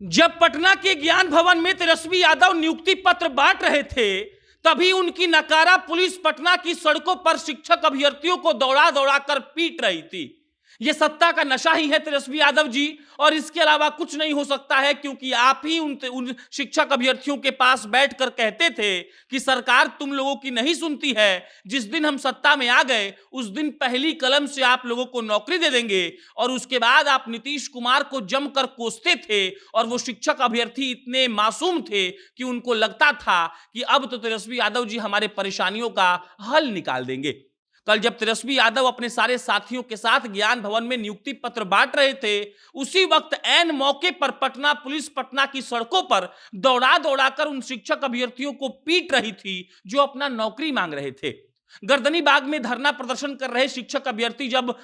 जब पटना के ज्ञान भवन में तेजस्वी यादव नियुक्ति पत्र बांट रहे थे, तभी उनकी नकारा पुलिस पटना की सड़कों पर शिक्षक अभ्यर्थियों को दौड़ा दौड़ा कर पीट रही थी। यह सत्ता का नशा ही है तेजस्वी यादव जी, और इसके अलावा कुछ नहीं हो सकता है, क्योंकि आप ही उन शिक्षक अभ्यर्थियों के पास बैठकर कहते थे कि सरकार तुम लोगों की नहीं सुनती है। जिस दिन हम सत्ता में आ गए उस दिन पहली कलम से आप लोगों को नौकरी दे देंगे। और उसके बाद आप नीतीश कुमार को जमकर कोसते थे, और वो शिक्षक अभ्यर्थी इतने मासूम थे कि उनको लगता था कि अब तो तेजस्वी यादव जी हमारे परेशानियों का हल निकाल देंगे। कल जब तेजस्वी यादव अपने सारे साथियों के साथ ज्ञान भवन में नियुक्ति पत्र बांट रहे थे, उसी वक्त ऐन मौके पर पटना पुलिस पटना की सड़कों पर दौड़ा दौड़ा कर उन शिक्षक अभ्यर्थियों को पीट रही थी जो अपना नौकरी मांग रहे थे। गर्दनी बाग में धरना प्रदर्शन कर रहे शिक्षक अभ्यर्थी जब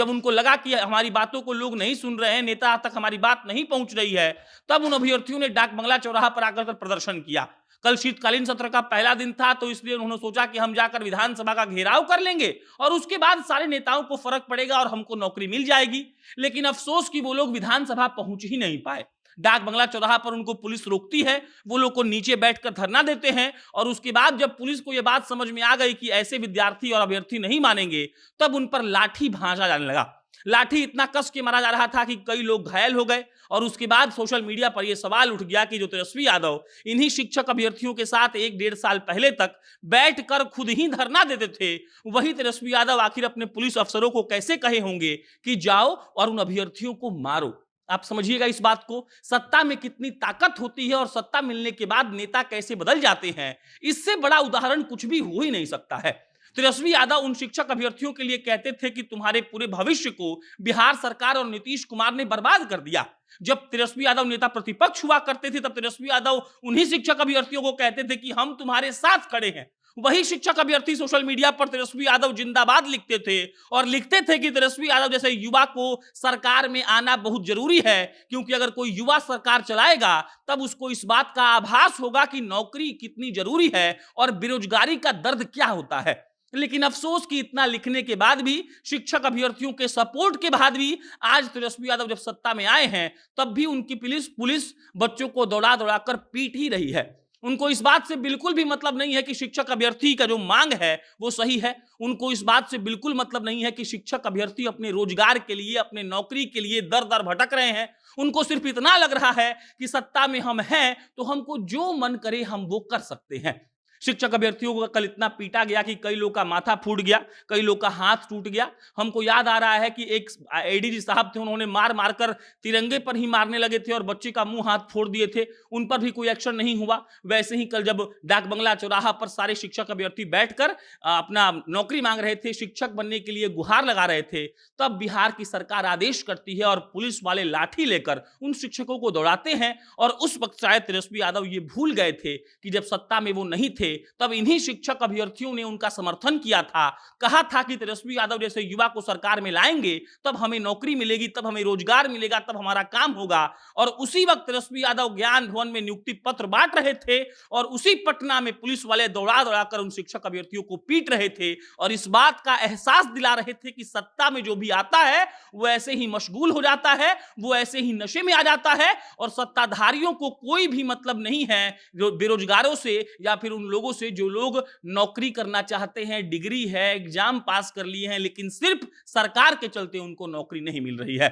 उनको लगा कि हमारी बातों को लोग नहीं सुन रहे हैं, नेता तक हमारी बात नहीं पहुंच रही है, तब उन अभ्यर्थियों ने डाक बंगला चौराहा पर आकर प्रदर्शन किया। कल शीतकालीन सत्र का पहला दिन था, तो इसलिए उन्होंने सोचा कि हम जाकर विधानसभा का घेराव कर लेंगे और उसके बाद सारे नेताओं को फर्क पड़ेगा और हमको नौकरी मिल जाएगी। लेकिन अफसोस कि वो लोग विधानसभा पहुंच ही नहीं पाए। डाक बंगला चौराहा पर उनको पुलिस रोकती है, वो लोग को नीचे बैठकर धरना देते हैं, और उसके बाद जब पुलिस को यह बात समझ में आ गई कि ऐसे विद्यार्थी और अभ्यर्थी नहीं मानेंगे, तब उन पर लाठी भांजा जाने लगा। लाठी इतना कस के मारा जा रहा था कि कई लोग घायल हो गए। और उसके बाद सोशल मीडिया पर यह सवाल उठ गया कि जो तेजस्वी यादव इन्हीं शिक्षक अभ्यर्थियों के साथ 1-1.5 साल पहले तक बैठकर खुद ही धरना देते थे, वही तेजस्वी यादव आखिर अपने पुलिस अफसरों को कैसे कहे होंगे कि जाओ और उन अभ्यर्थियों को मारो। आप समझिएगा इस बात को, सत्ता में कितनी ताकत होती है और सत्ता मिलने के बाद नेता कैसे बदल जाते हैं। इससे बड़ा उदाहरण कुछ भी हो ही नहीं सकता है। तेजस्वी यादव उन शिक्षक अभ्यर्थियों के लिए कहते थे कि तुम्हारे पूरे भविष्य को बिहार सरकार और नीतीश कुमार ने बर्बाद कर दिया। जब तेजस्वी यादव नेता प्रतिपक्ष हुआ करते थे, तब तेजस्वी यादव उन्हीं शिक्षक अभ्यर्थियों को कहते थे कि हम तुम्हारे साथ खड़े हैं। वही शिक्षक अभ्यर्थी सोशल मीडिया पर तेजस्वी यादव जिंदाबाद लिखते थे, और लिखते थे कि तेजस्वी यादव जैसे युवा को सरकार में आना बहुत जरूरी है, क्योंकि अगर कोई युवा सरकार चलाएगा तब उसको इस बात का आभास होगा कि नौकरी कितनी जरूरी है और बेरोजगारी का दर्द क्या होता है। लेकिन अफसोस कि इतना लिखने के बाद भी, शिक्षक अभ्यर्थियों के सपोर्ट के बाद भी, आज तेजस्वी यादव जब सत्ता में आए हैं तब भी उनकी पुलिस बच्चों को दौड़ा दौड़ा कर पीट ही रही है। उनको इस बात से बिल्कुल भी मतलब नहीं है कि शिक्षक अभ्यर्थी का जो मांग है वो सही है। उनको इस बात से बिल्कुल मतलब नहीं है कि शिक्षक अभ्यर्थी अपने रोजगार के लिए, अपने नौकरी के लिए दर दर भटक रहे हैं। उनको सिर्फ इतना लग रहा है कि सत्ता में हम हैं तो हमको जो मन करे हम वो कर सकते हैं। शिक्षक अभ्यर्थियों को कल इतना पीटा गया कि कई लोग का माथा फूट गया, कई लोग का हाथ टूट गया। हमको याद आ रहा है कि एक एडीजी साहब थे, उन्होंने मार मारकर तिरंगे पर ही मारने लगे थे और बच्चे का मुंह हाथ फोड़ दिए थे, उन पर भी कोई एक्शन नहीं हुआ। वैसे ही कल जब डाक बंगला चौराहा पर सारे शिक्षक अभ्यर्थी बैठकर अपना नौकरी मांग रहे थे, शिक्षक बनने के लिए गुहार लगा रहे थे, तब बिहार की सरकार आदेश करती है और पुलिस वाले लाठी लेकर उन शिक्षकों को दौड़ाते हैं। और उस वक्त शायद तेजस्वी यादव ये भूल गए थे कि जब सत्ता में वो नहीं थे तब इन्हीं शिक्षक अभ्यर्थियों ने उनका समर्थन किया था, कहा था कि तेजस्वी यादव जैसे युवा को सरकार में लाएंगे तब हमें नौकरी मिलेगी, तब हमें रोजगार मिलेगा, तब हमारा काम होगा। और उसी वक्त तेजस्वी यादव ज्ञान भवन में नियुक्ति पत्र बांट रहे थे, और उसी पटना में पुलिस वाले दौड़ा दौड़ा कर उन शिक्षक अभ्यर्थियों को पीट रहे थे, और इस बात का एहसास दिला रहे थे कि सत्ता में जो भी आता है वो ऐसे ही मशगूल हो जाता है, वो ऐसे ही नशे में आ जाता है, और सत्ताधारियों को कोई भी मतलब नहीं है जो बेरोजगारों से या फिर उन लोगों से जो लोग नौकरी करना चाहते हैं, डिग्री है, एग्जाम पास कर लिए हैं, लेकिन सिर्फ सरकार के चलते उनको नौकरी नहीं मिल रही है।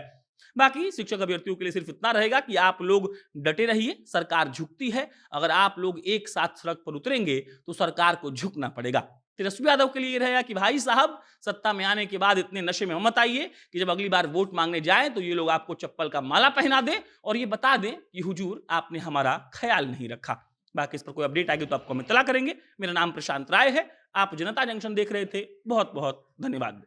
बाकी शिक्षक अभ्यर्थियों के लिए सिर्फ इतना रहेगा कि आप लोग डटे रहिए, सरकार झुकती है। अगर आप लोग एक साथ सड़क पर उतरेंगे तो सरकार को झुकना पड़ेगा। तेजस्वी यादव के लिए ये रहेगा कि भाई साहब, सत्ता में आने के बाद इतने नशे में मत आइए कि जब अगली बार वोट मांगने जाए तो ये लोग आपको चप्पल का माला पहना दे और ये बता दें कि हुजूर आपने हमारा ख्याल नहीं रखा। बाकी इस पर कोई अपडेट आएगी तो आपको हम इत्तला करेंगे। मेरा नाम प्रशांत राय है, आप जनता जंक्शन देख रहे थे। बहुत बहुत धन्यवाद।